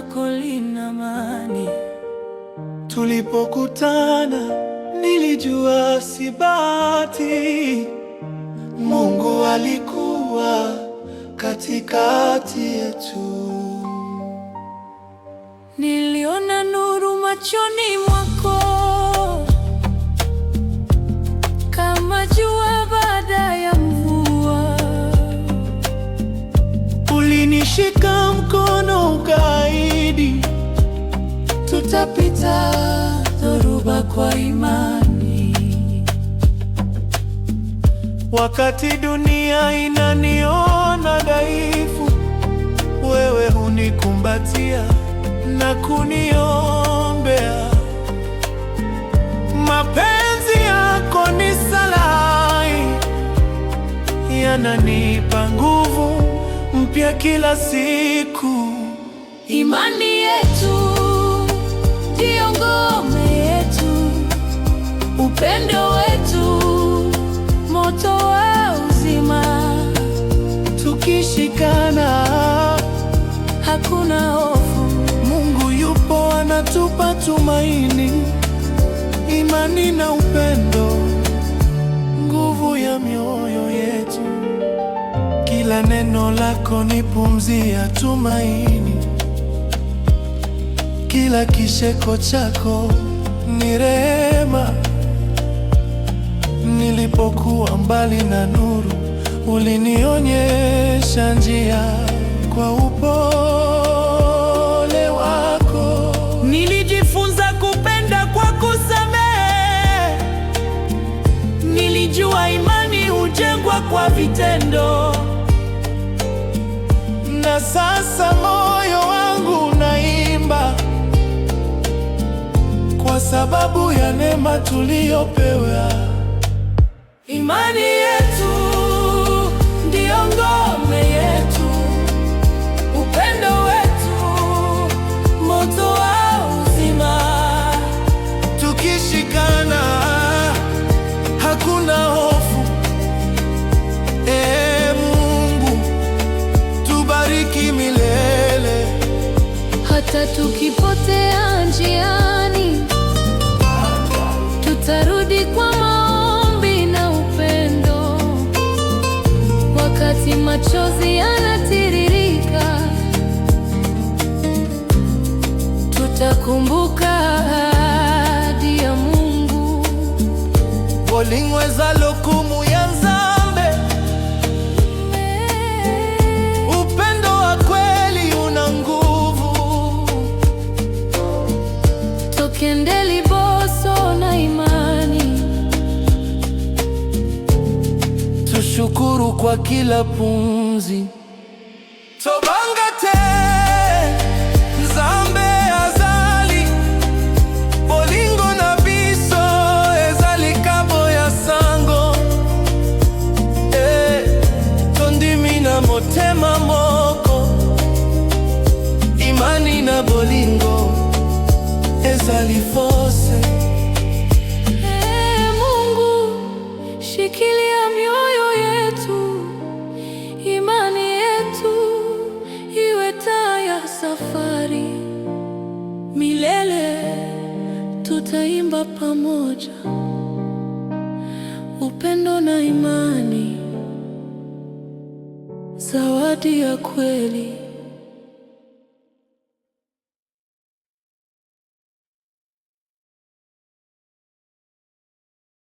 lako lina amani. Tulipokutana nilijua si bahati, Mungu alikuwa katikati yetu. Niliona nuru machoni mwako, kama jua baada ya mvua. Ulinishika mkono ukaahidi, tutapita dhoruba kwa imani. Wakati dunia inaniona dhaifu, wewe hunikumbatia na kuniombea. Mapenzi yako ni salai, yananipa nguvu mpya kila siku. Imani yetu ndiyo ngome yetu, upendo wetu moto wa uzima. Tukishikana hakuna hofu, Mungu yupo anatupa tumaini. Imani na upendo, nguvu ya mioyo yetu. Kila neno lako ni pumzi ya tumaini, kila kicheko chako ni rehema. Nilipokuwa mbali na nuru, ulinionyesha njia kwa upole wako. Nilijifunza kupenda kwa kusamehe, nilijua imani hujengwa kwa vitendo. Na sasa moyo wangu unaimba kwa sababu ya neema tuliyopewa. Imani yetu ndiyo ngome yetu, upendo wetu moto wa uzima. Tukishikana hakuna hofu. Mungu tubariki milele. Hata tukipotea njiani, tutarudi kwa maombi na upendo. Wakati machozi yanatiririka, tutakumbuka ahadi ya Mungu. Bolingweza lokumu ya Nzambe, upendo wa kweli una nguvu. Tokende liboso na imani, tushukuru kwa kila pumzi. Tobanga te Nzambe azali, bolingo na biso ezali kabo ya sango. Tondimi na motema moko, imani na bolingo ezali fose. Mungu shikilia mioyo yetu, imani yetu iwe taa ya safari. Milele tutaimba pamoja, upendo na imani, zawadi ya kweli.